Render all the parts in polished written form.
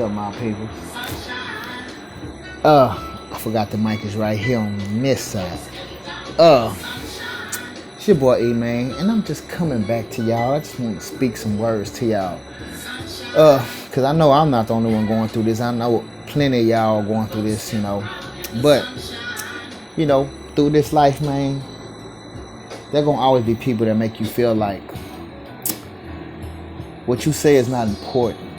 up, my people? I forgot the mic is right here on this side. It's your boy E Man, and I'm just coming back to y'all. I just want to speak some words to y'all. Cause I know I'm not the only one going through this. I know plenty of y'all going through this, But, through this life, man, there gonna always be people that make you feel like what you say is not important.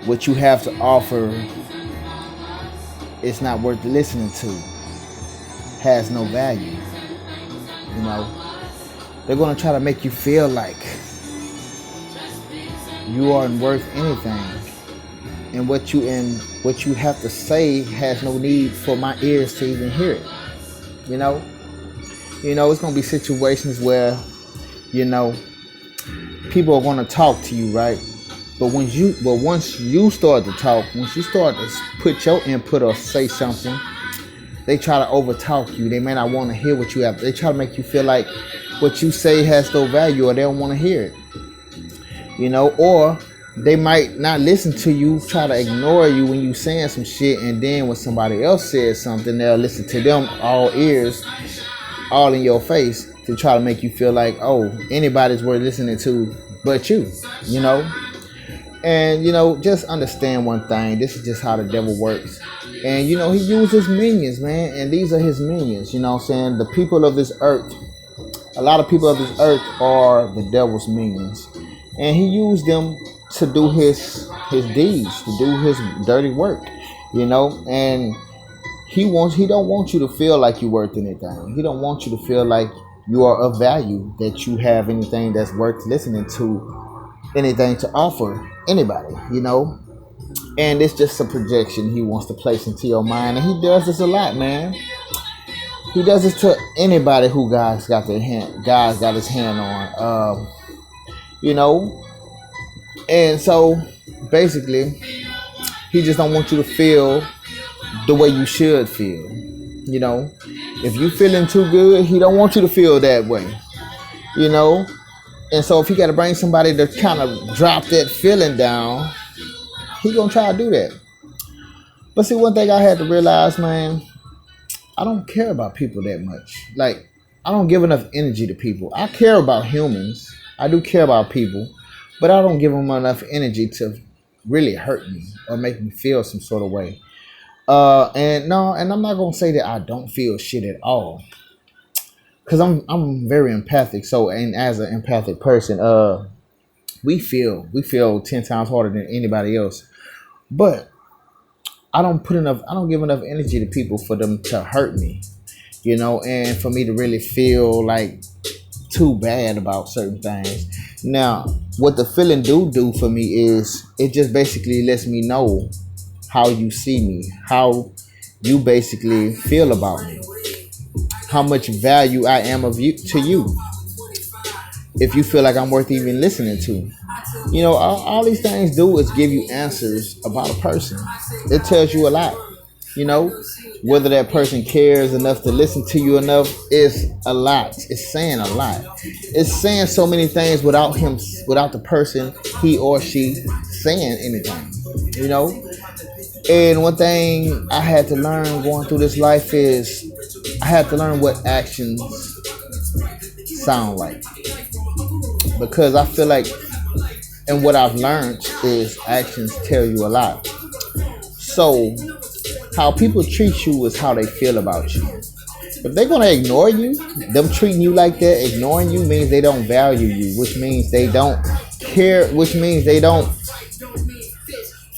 What you have to offer is not worth listening to. Has no value. They're gonna try to make you feel like you aren't worth anything. And what you have to say has no need for my ears to even hear it. It's gonna be situations where, people are gonna talk to you, right? But once you start to talk, once you start to put your input or say something, they try to overtalk you. They may not want to hear what you have. They try to make you feel like what you say has no value, or they don't want to hear it. Or they might not listen to you, try to ignore you when you saying some shit, and then when somebody else says something, they'll listen to them all ears, all in your face, to try to make you feel like, oh, anybody's worth listening to but you, And, just understand one thing. This is just how the devil works. And, he uses minions, man. And these are his minions, The people of this earth, a lot of people of this earth are the devil's minions. And he used them to do his deeds, to do his dirty work, And he don't want you to feel like you're worth anything. He don't want you to feel like you are of value, that you have anything that's worth listening to, anything to offer anybody, And it's just a projection he wants to place into your mind. And he does this a lot, man. He does this to anybody who God's got his hand on, And so basically, he just don't want you to feel the way you should feel. If you feeling too good, he don't want you to feel that way. And so if he got to bring somebody to kind of drop that feeling down, he gonna try to do that. But see, one thing I had to realize, man, I don't care about people that much. Like, I don't give enough energy to people. I care about humans. I do care about people, but I don't give them enough energy to really hurt me or make me feel some sort of way. And I'm not gonna say that I don't feel shit at all, because I'm very empathic. So, and as an empathic person, we feel 10 times harder than anybody else. But I don't give enough energy to people for them to hurt me, and for me to really feel like too bad about certain things. Now, what the feeling do for me is it just basically lets me know how you see me, how you basically feel about me, how much value I am to you. If you feel like I'm worth even listening to. All these things do is give you answers about a person. It tells you a lot. Whether that person cares enough to listen to you enough is a lot. It's saying a lot. It's saying so many things without the person, he or she, saying anything. And one thing I had to learn going through this life is I had to learn what actions sound like. Because I feel like, and what I've learned is actions tell you a lot. So, how people treat you is how they feel about you. If they're going to ignore you, them treating you like that, ignoring you means they don't value you, which means they don't care, which means they don't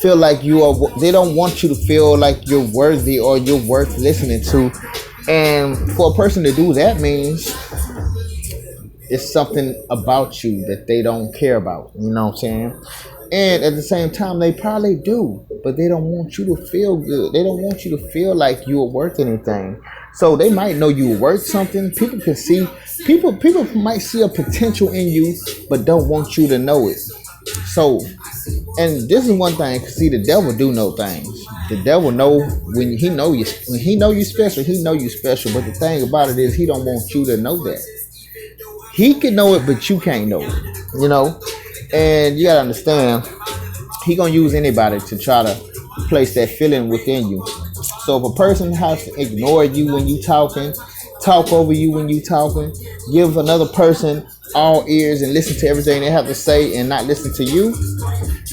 feel like they don't want you to feel like you're worthy or you're worth listening to. And for a person to do that means it's something about you that they don't care about. You know what I'm saying? And at the same time, they probably do, but they don't want you to feel good. They don't want you to feel like you're worth anything. So they might know you're worth something. People might see a potential in you, but don't want you to know it. So, and this is one thing. See, the devil do know things. The devil know when he know you special. He know you special. But the thing about it is, he don't want you to know that. He can know it, but you can't know it. And you gotta understand, he gonna use anybody to try to place that feeling within you. So if a person has to ignore you when you talking, talk over you when you talking, give another person all ears and listen to everything they have to say and not listen to you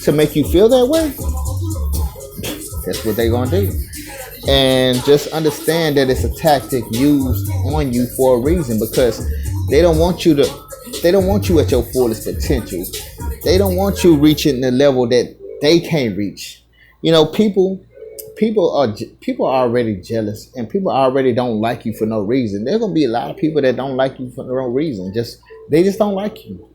to make you feel that way, that's what they gonna do. And just understand that it's a tactic used on you for a reason, because they don't want you to they don't want you at your fullest potential. They don't want you reaching the level that they can't reach. You know, people are already jealous, and people already don't like you for no reason. There's gonna be a lot of people that don't like you for no reason. Just they just don't like you.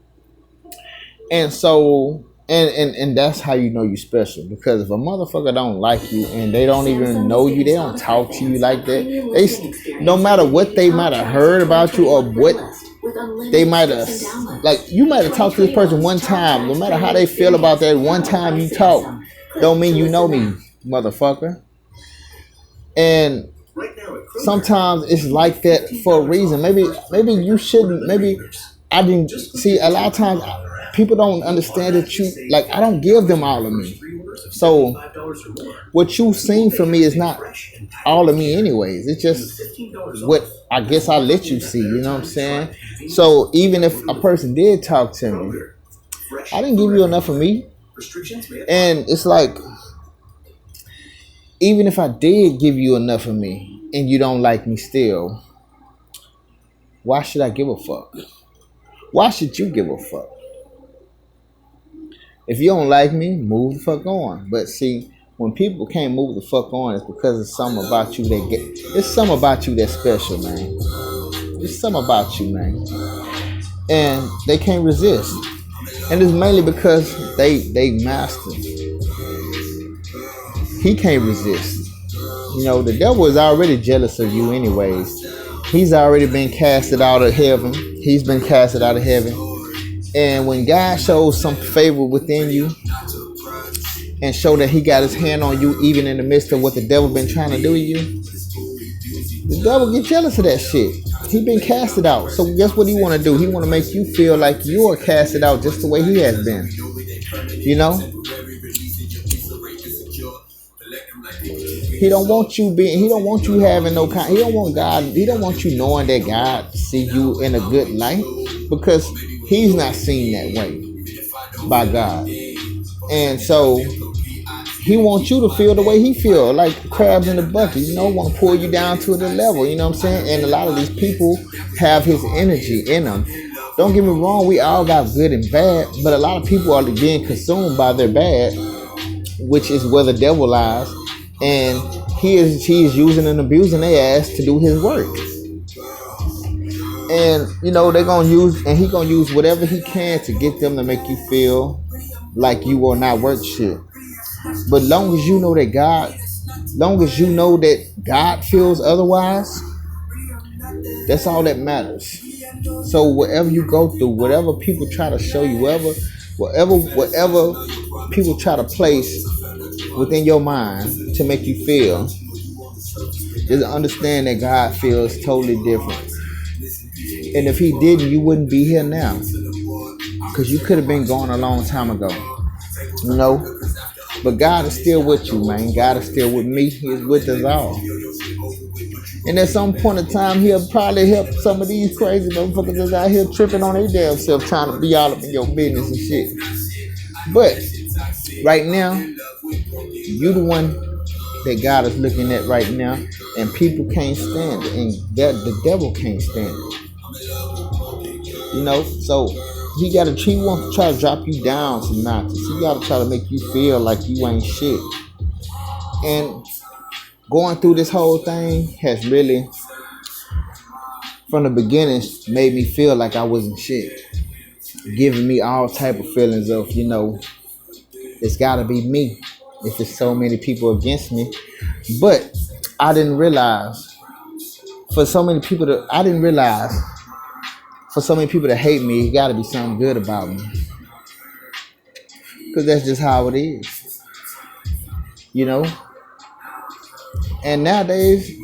And so and that's how you know you special. Because if a motherfucker don't like you and they don't even know you, they don't talk to you like that. No matter what they might have heard about you or what they might have, like, you might have talked to this person one time. No matter how they feel about that one time you talk, don't mean you know me, motherfucker. And sometimes it's like that for a reason. Maybe you shouldn't. Maybe I didn't see. A lot of times people don't understand that you, like, I don't give them all of me. So what you've seen from me is not all of me anyways. It's just what I guess I let you see, you know what I'm saying? So even if a person did talk to me, I didn't give you enough of me. And it's like, even if I did give you enough of me and you don't like me still, why should I give a fuck? Why should you give a fuck? If you don't like me, move the fuck on. But see, when people can't move the fuck on, it's because it's something about you that it's something about you that's special, man. It's something about you, man. And they can't resist. And it's mainly because they master. He can't resist. You know, the devil is already jealous of you anyways. He's already been casted out of heaven. He's been casted out of heaven. And when God shows some favor within you and show that he got his hand on you even in the midst of what the devil been trying to do to you, the devil get jealous of that shit. He been casted out. So guess what he want to do? He want to make you feel like you are casted out just the way he has been. You know? He don't want you having no kind. He don't want you knowing that God see you in a good light, because he's not seen that way by God. And so he wants you to feel the way he feel, like crabs in the bucket. You know, want to pull you down to the level. You know what I'm saying? And a lot of these people have his energy in them. Don't get me wrong, we all got good and bad, but a lot of people are being consumed by their bad, which is where the devil lies. And he is using and abusing their ass to do his work. And you know, he gonna use whatever he can to get them to make you feel like you are not worth shit. But long as you know that God feels otherwise, that's all that matters. So whatever you go through, whatever people try to show you, whatever people try to place within your mind to make you feel, just understand that God feels totally different. And if he didn't, you wouldn't be here now, because you could have been gone a long time ago, you know. But God is still with you, man. God is still with me. He's with us all. And at some point in time, he'll probably help some of these crazy motherfuckers that's out here tripping on their damn self, trying to be all up in your business and shit. But right now, you the one that God is looking at right now, and people can't stand it, and that the devil can't stand it. You know, so he wants to try to drop you down some notches. He got to try to make you feel like you ain't shit. And going through this whole thing has really, from the beginning, made me feel like I wasn't shit. Giving me all type of feelings of, you know, it's got to be me if there's so many people against me. But I didn't realize for so many people to hate me, it got to be something good about me. Because that's just how it is. You know? And nowadays,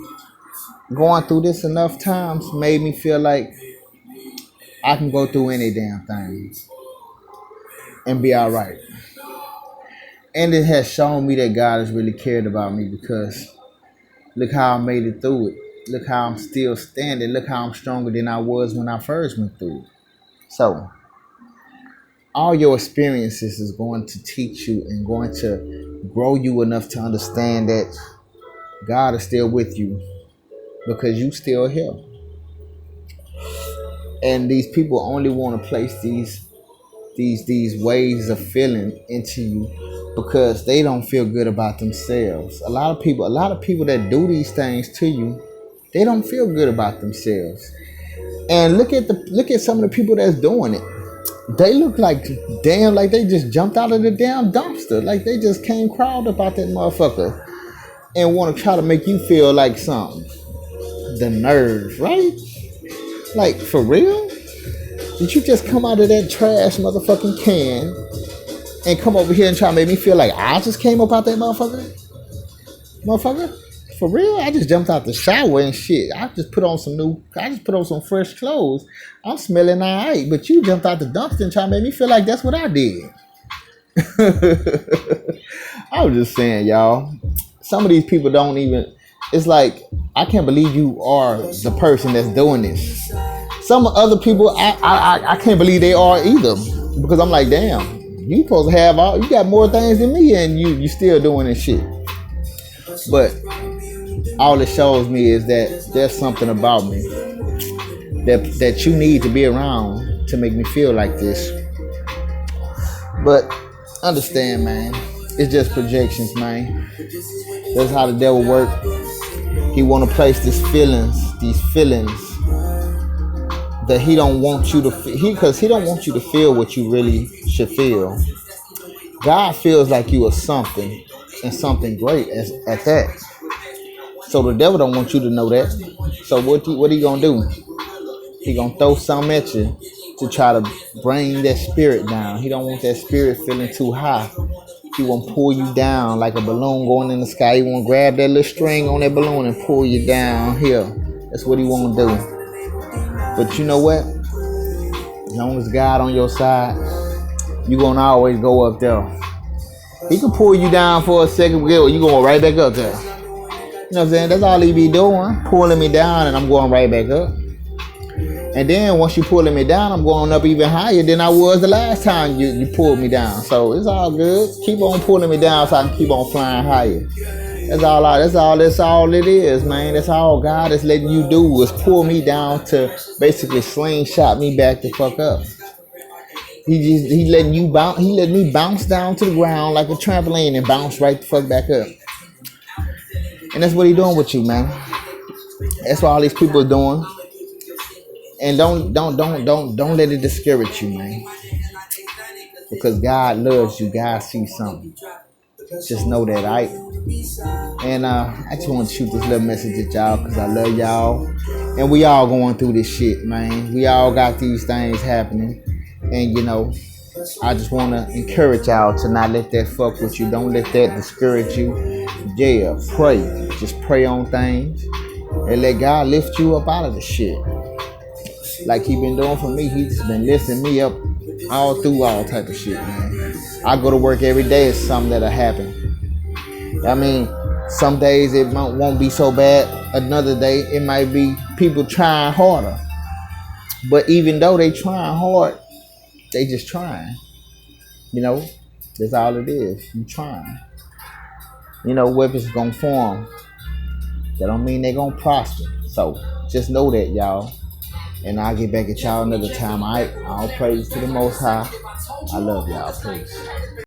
going through this enough times made me feel like I can go through any damn thing and be all right. And it has shown me that God has really cared about me, because look how I made it through it. Look how I'm still standing. Look how I'm stronger than I was when I first went through it. So all your experiences is going to teach you and going to grow you enough to understand that God is still with you, because you still here. And these people only want to place these ways of feeling into you because they don't feel good about themselves. A lot of people that do these things to you, they don't feel good about themselves. And look at some of the people that's doing it. They look like they just jumped out of the damn dumpster. Like they just came crawled up out that motherfucker and want to try to make you feel like something. The nerve, right? Like, for real? Did you just come out of that trash motherfucking can and come over here and try to make me feel like I just came up out that motherfucker? For real? I just jumped out the shower and shit. I just put on some fresh clothes. I'm smelling alright, but you jumped out the dumpster and try to make me feel like that's what I did. I was just saying, y'all. Some of these people don't even. It's like, I can't believe you are the person that's doing this. Some other people, I can't believe they are either, because I'm like, damn, you supposed to have you got more things than me, and you still doing this shit. But all it shows me is that there's something about me that you need to be around to make me feel like this. But understand, man, it's just projections, man. That's how the devil works. He want to place these feelings that he don't want you to feel, because he don't want you to feel what you really should feel. God feels like you are something, and something great at that. So the devil don't want you to know that. So what he gonna do? He gonna throw something at you to try to bring that spirit down. He don't want that spirit feeling too high. He won't pull you down like a balloon going in the sky. He won't grab that little string on that balloon and pull you down here. That's what he won't do. But you know what? As long as God on your side, you gonna always go up there. He can pull you down for a second, but you going right back up there. You know what I'm saying? That's all he be doing, pulling me down, and I'm going right back up. And then once you pulling me down, I'm going up even higher than I was the last time you pulled me down. So it's all good. Keep on pulling me down so I can keep on flying higher. That's all it is, man. That's all God is letting you do, is pull me down to basically slingshot me back the fuck up. He letting you bounce. He letting me bounce down to the ground like a trampoline and bounce right the fuck back up. And that's what he doing with you, man. That's what all these people are doing. And don't let it discourage you, man. Because God loves you. God sees something. Just know that, right? And I just want to shoot this little message at y'all, because I love y'all. And we all going through this shit, man. We all got these things happening. And, you know, I just want to encourage y'all to not let that fuck with you. Don't let that discourage you. Yeah, pray. Just pray on things. And let God lift you up out of the shit. Like he been doing for me. He's been lifting me up all through all type of shit, man. I go to work every day. It's something that'll happen. I mean, some days it won't be so bad. Another day it might be people trying harder. But even though they trying hard, they just trying. You know, that's all it is. You trying. You know, weapons gonna form. That don't mean they gonna prosper. So just know that, y'all. And I'll get back at y'all another time. All praise to the Most High. I love y'all. Peace.